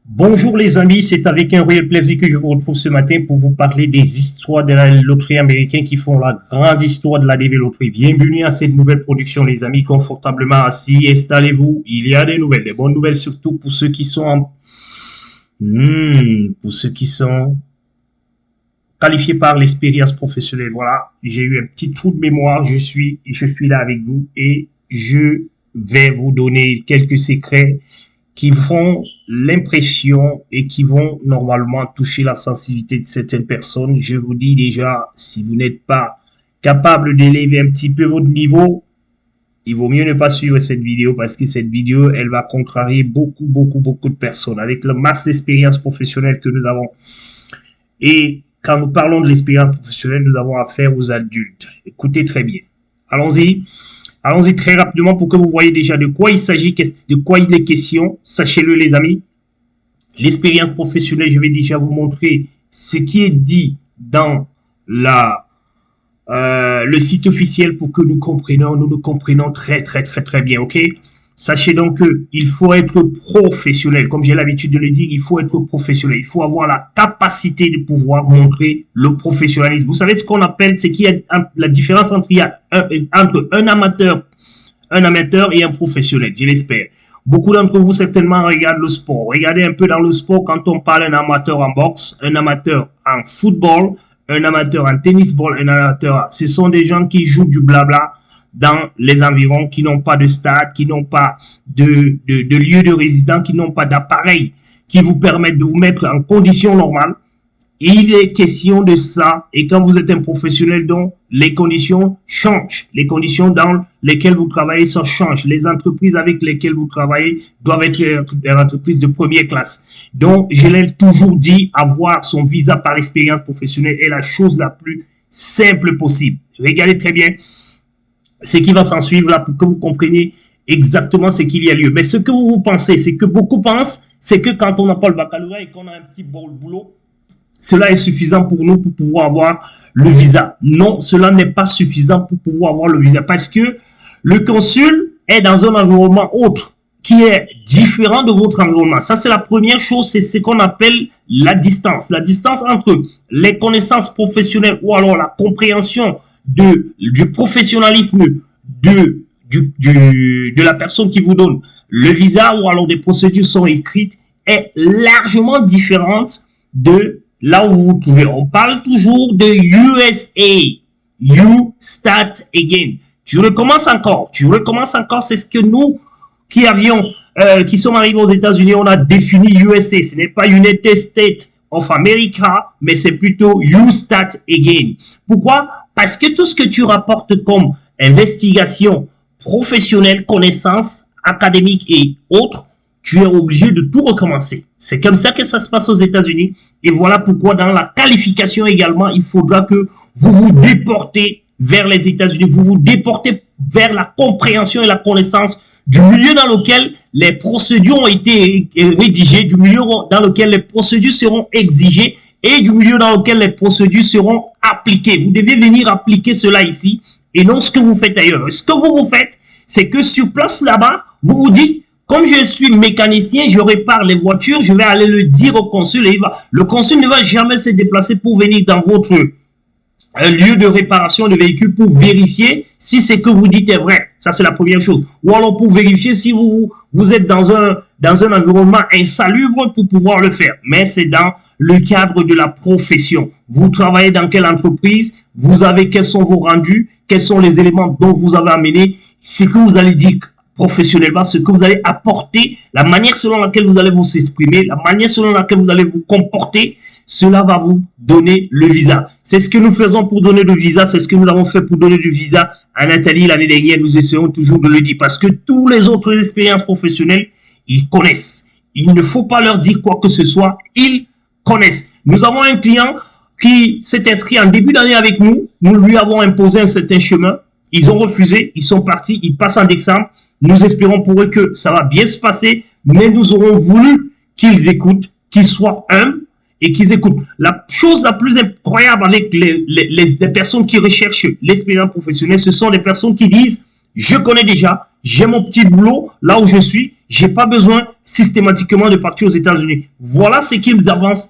Bonjour les amis, c'est avec un réel plaisir que je vous retrouve ce matin pour vous parler des histoires de la loterie américaine qui font la grande histoire de la DV Loterie. Bienvenue à cette nouvelle production les amis, confortablement assis, installez-vous, il y a des nouvelles, des bonnes nouvelles surtout pour ceux qui sont qualifiés par l'expérience professionnelle. Voilà, j'ai eu un petit trou de mémoire, je suis là avec vous et je vais vous donner quelques secrets qui font l'impression et qui vont normalement toucher la sensibilité de certaines personnes. Je vous dis déjà, si vous n'êtes pas capable d'élever un petit peu votre niveau, il vaut mieux ne pas suivre cette vidéo parce que cette vidéo, elle va contrarier beaucoup de personnes avec la masse d'expérience professionnelle que nous avons. Et quand nous parlons de l'expérience professionnelle, nous avons affaire aux adultes. Écoutez très bien. Allons-y. Allons-y très rapidement pour que vous voyez déjà de quoi il s'agit, de quoi il est question. Sachez-le les amis, l'expérience professionnelle, je vais déjà vous montrer ce qui est dit dans le site officiel pour que nous nous comprenions très bien, ok? Sachez donc qu'il faut être professionnel. Comme j'ai l'habitude de le dire, il faut être professionnel. Il faut avoir la capacité de pouvoir montrer le professionnalisme. Vous savez ce qu'on appelle, c'est qu'il y a la différence entre un amateur et un professionnel, je l'espère. Beaucoup d'entre vous certainement regardent le sport. Regardez un peu dans le sport quand on parle d'un amateur en boxe, un amateur en football, un amateur en tennis-ball, un amateur. Ce sont des gens qui jouent du blabla dans les environs, qui n'ont pas de stade, qui n'ont pas de lieu de résidence, qui n'ont pas d'appareil qui vous permettent de vous mettre en condition normale. Il est question de ça. Et quand vous êtes un professionnel, donc, les conditions changent. Les conditions dans lesquelles vous travaillez, ça change. Les entreprises avec lesquelles vous travaillez doivent être des entreprises de première classe. Donc, je l'ai toujours dit, avoir son visa par expérience professionnelle est la chose la plus simple possible. Regardez très bien ce qui va s'en suivre là pour que vous compreniez exactement ce qu'il y a lieu. Mais ce que vous pensez, c'est que beaucoup pensent, c'est que quand on n'a pas le baccalauréat et qu'on a un petit boulot, cela est suffisant pour nous pour pouvoir avoir le visa. Non, cela n'est pas suffisant pour pouvoir avoir le visa parce que le consul est dans un environnement autre qui est différent de votre environnement. Ça, c'est la première chose, c'est ce qu'on appelle la distance. La distance entre les connaissances professionnelles ou alors la compréhension du professionnalisme de la personne qui vous donne le visa ou alors des procédures sont écrites est largement différente de là où vous vous trouvez. On parle toujours de USA. You start again. Tu recommences encore. C'est ce que nous qui sommes arrivés aux États-Unis, on a défini USA. Ce n'est pas United States of America, mais c'est plutôt you start again. Pourquoi? Parce que tout ce que tu rapportes comme investigation professionnelle, connaissances académiques et autres, tu es obligé de tout recommencer. C'est comme ça que ça se passe aux États-Unis. Et voilà pourquoi dans la qualification également, il faudra que vous vous déportez vers les États-Unis. Vous vous déportez vers la compréhension et la connaissance du milieu dans lequel les procédures ont été rédigées, du milieu dans lequel les procédures seront exigées et du milieu dans lequel les procédures seront appliquées. Vous devez venir appliquer cela ici et non ce que vous faites ailleurs. Ce que vous faites, c'est que sur place là-bas, vous vous dites, comme je suis mécanicien, je répare les voitures, je vais aller le dire au consul et le consul ne va jamais se déplacer pour venir dans votre lieu de réparation de véhicules pour vérifier si ce que vous dites est vrai. Ça, c'est la première chose. Ou alors pour vérifier si vous êtes dans un environnement insalubre pour pouvoir le faire. Mais c'est dans le cadre de la profession. Vous travaillez dans quelle entreprise? Vous avez quels sont vos rendus? Quels sont les éléments dont vous avez amené? Ce que vous allez dire professionnellement, ce que vous allez apporter, la manière selon laquelle vous allez vous exprimer, la manière selon laquelle vous allez vous comporter, cela va vous donner le visa. C'est ce que nous faisons pour donner le visa, c'est ce que nous avons fait pour donner le visa à Nathalie l'année dernière. Nous essayons toujours de le dire parce que tous les autres expériences professionnelles, ils connaissent. Il ne faut pas leur dire quoi que ce soit, ils connaissent. Nous avons un client qui s'est inscrit en début d'année avec nous. Nous lui avons imposé un certain chemin. Ils ont refusé, ils sont partis, ils passent en décembre. Nous espérons pour eux que ça va bien se passer, mais nous aurons voulu qu'ils écoutent, qu'ils soient humbles et qu'ils écoutent. La chose la plus incroyable avec les personnes qui recherchent l'expérience professionnelle, ce sont les personnes qui disent « Je connais déjà, j'ai mon petit boulot là où je suis, j'ai pas besoin systématiquement de partir aux États-Unis. Voilà ce qu'ils avancent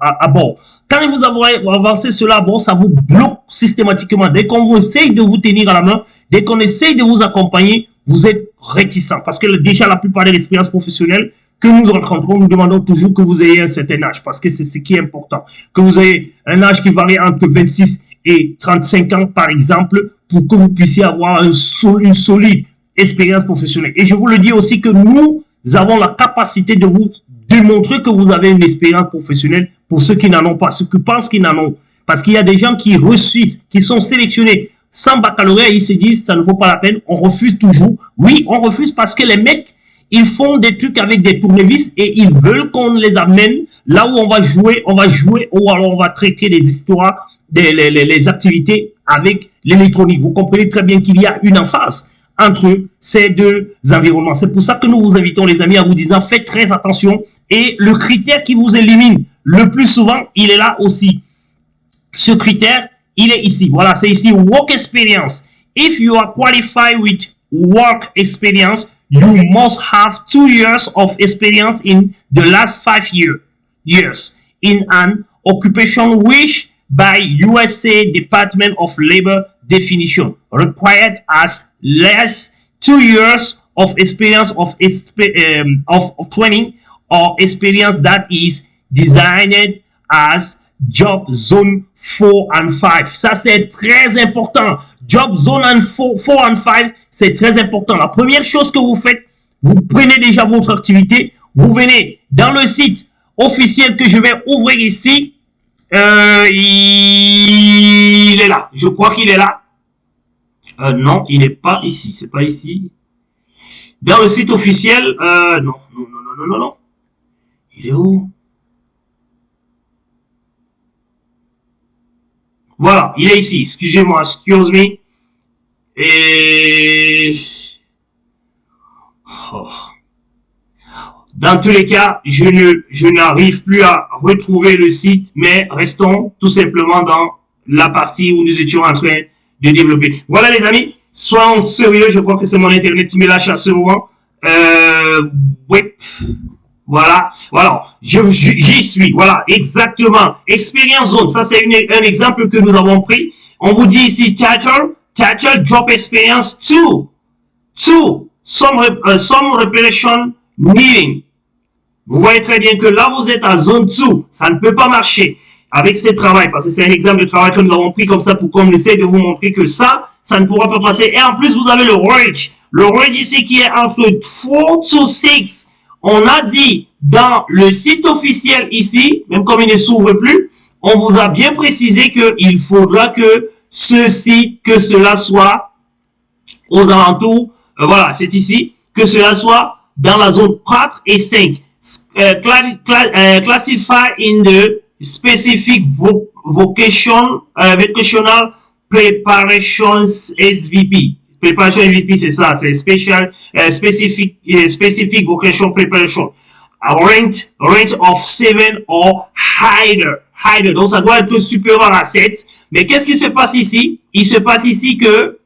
à bord. Quand vous avez avancé cela à bord, ça vous bloque systématiquement. Dès qu'on vous essaye de vous tenir à la main, dès qu'on essaye de vous accompagner, vous êtes réticent. Parce que déjà, la plupart des expériences professionnelles que nous rencontrons, nous demandons toujours que vous ayez un certain âge. Parce que c'est ce qui est important. Que vous ayez un âge qui varie entre 26 et 35 ans, par exemple, pour que vous puissiez avoir une solide expérience professionnelle. Et je vous le dis aussi que nous avons la capacité de vous démontrer que vous avez une expérience professionnelle pour ceux qui n'en ont pas, ceux qui pensent qu'ils n'en ont. Parce qu'il y a des gens qui refusent, qui sont sélectionnés sans baccalauréat, ils se disent ça ne vaut pas la peine, on refuse toujours. Oui, on refuse parce que les mecs, ils font des trucs avec des tournevis et ils veulent qu'on les amène là où on va jouer, ou alors on va traiter des histoires, les activités avec l'électronique. Vous comprenez très bien qu'il y a une emphase entre ces deux environnements. C'est pour ça que nous vous invitons, les amis, à vous disant, faites très attention. Et le critère qui vous élimine le plus souvent, il est là aussi. Ce critère, il est ici. Voilà, c'est ici, work experience. If you are qualified with work experience, you must have 2 years of experience in the last 5 years in an occupation which by USA Department of Labor definition required as less 2 years of experience of training or experience that is designed as job zone 4 and 5. Ça, c'est très important. Job zone 4 and 5, c'est très important. La première chose que vous faites, vous prenez déjà votre activité, vous venez dans le site officiel que je vais ouvrir ici. Il est là. Je crois qu'il est là. Non, il n'est pas ici. C'est pas ici. Dans le site officiel, non. Il est où? Voilà, il est ici. Excusez-moi, excuse me. Et dans tous les cas, je n'arrive plus à retrouver le site, mais restons tout simplement dans la partie où nous étions en train de développer. Voilà les amis, soyons sérieux, je crois que c'est mon internet qui me lâche à ce moment. Oui, voilà, j'y suis, voilà, exactement. Experience zone, ça c'est un exemple que nous avons pris. On vous dit ici title job experience 2, some reparation needing. Vous voyez très bien que là, vous êtes à zone 2. Ça ne peut pas marcher avec ces travaux, parce que c'est un exemple de travail que nous avons pris comme ça pour qu'on essaie de vous montrer que ça ne pourra pas passer. Et en plus, vous avez le wage. Le wage ici qui est entre 4 to 6. On a dit dans le site officiel ici, même comme il ne s'ouvre plus, on vous a bien précisé qu'il faudra que cela soit aux alentours, voilà, c'est ici, que cela soit dans la zone 4 et 5. Classified in the specific vocational preparations SVP. Preparation SVP, c'est ça, c'est specific vocational preparation. A range of 7 or higher. Donc ça doit être supérieur à 7. Mais qu'est-ce qui se passe ici? Il se passe ici que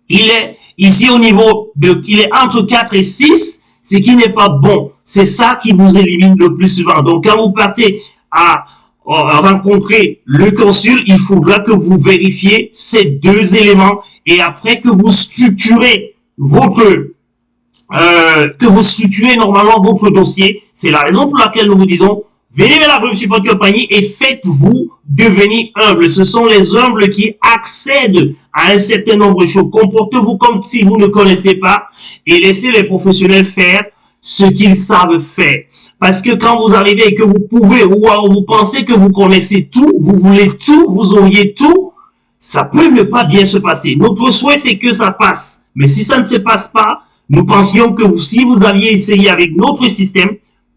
il est ici au niveau il est entre 4 et 6. Ce qui n'est pas bon. C'est ça qui vous élimine le plus souvent. Donc, quand vous partez à rencontrer le consul, il faudra que vous vérifiez ces deux éléments et après que vous structurez normalement votre dossier. C'est la raison pour laquelle nous vous disons, venez vers la Groupe Support Company et faites-vous devenir humble. Ce sont les humbles qui accèdent à un certain nombre de choses. Comportez-vous comme si vous ne connaissez pas et laissez les professionnels faire ce qu'ils savent faire. Parce que quand vous arrivez et que vous pouvez, ou alors vous pensez que vous connaissez tout, vous voulez tout, vous auriez tout, ça peut ne pas bien se passer. Notre souhait, c'est que ça passe. Mais si ça ne se passe pas, nous pensions que si vous aviez essayé avec notre système,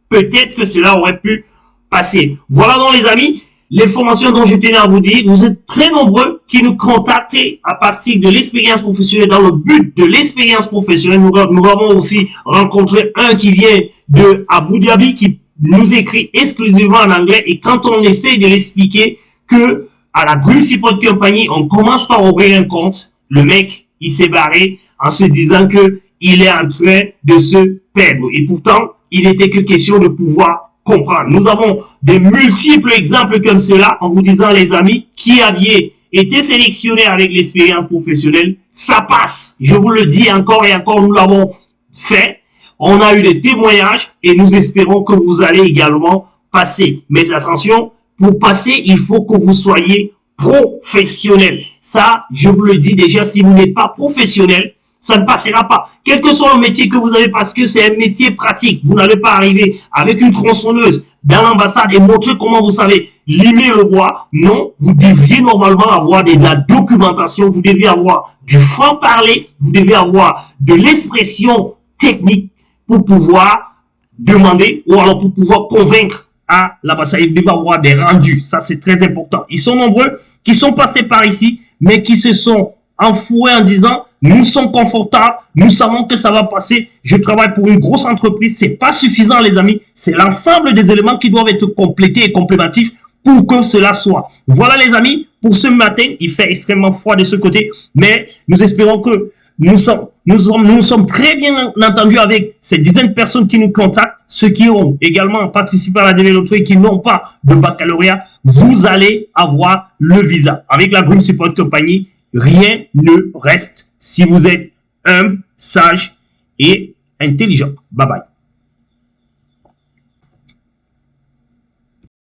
peut-être que cela aurait pu passer. Voilà donc les amis, les formations dont je tenais à vous dire. Vous êtes très nombreux qui nous contactez à partir de l'expérience professionnelle dans le but de l'expérience professionnelle. Nous avons aussi rencontré un qui vient de Abu Dhabi qui nous écrit exclusivement en anglais et quand on essaie de l'expliquer que à la Green Support Company, on commence par ouvrir un compte, le mec, il s'est barré en se disant que il est en train de se perdre. Et pourtant, il n'était que question de pouvoir comprendre. Nous avons de multiples exemples comme cela en vous disant, les amis, qui aviez été sélectionnés avec l'expérience professionnelle, ça passe. Je vous le dis encore et encore, nous l'avons fait. On a eu des témoignages et nous espérons que vous allez également passer. Mais attention, pour passer, il faut que vous soyez professionnel. Ça, je vous le dis déjà, si vous n'êtes pas professionnel, ça ne passera pas. Quel que soit le métier que vous avez, parce que c'est un métier pratique. Vous n'allez pas arriver avec une tronçonneuse dans l'ambassade et montrer comment vous savez limer le bois. Non, vous devriez normalement avoir de la documentation, vous devez avoir du franc-parler, vous devez avoir de l'expression technique pour pouvoir demander ou alors pour pouvoir convaincre à l'ambassade. Vous devez avoir des rendus. Ça, c'est très important. Ils sont nombreux qui sont passés par ici, mais qui se sont enfoués en disant, nous sommes confortables, nous savons que ça va passer, je travaille pour une grosse entreprise. C'est pas suffisant, les amis. C'est l'ensemble des éléments qui doivent être complétés et complémentifs pour que cela soit. Voilà, les amis, pour ce matin. Il fait extrêmement froid de ce côté, mais nous espérons que nous sommes très bien entendus avec ces dizaines de personnes qui nous contactent, ceux qui ont également participé à la développer et qui n'ont pas de baccalauréat. Vous allez avoir le visa. Avec la Green Support Company, rien ne reste si vous êtes humble, sage et intelligent. Bye bye.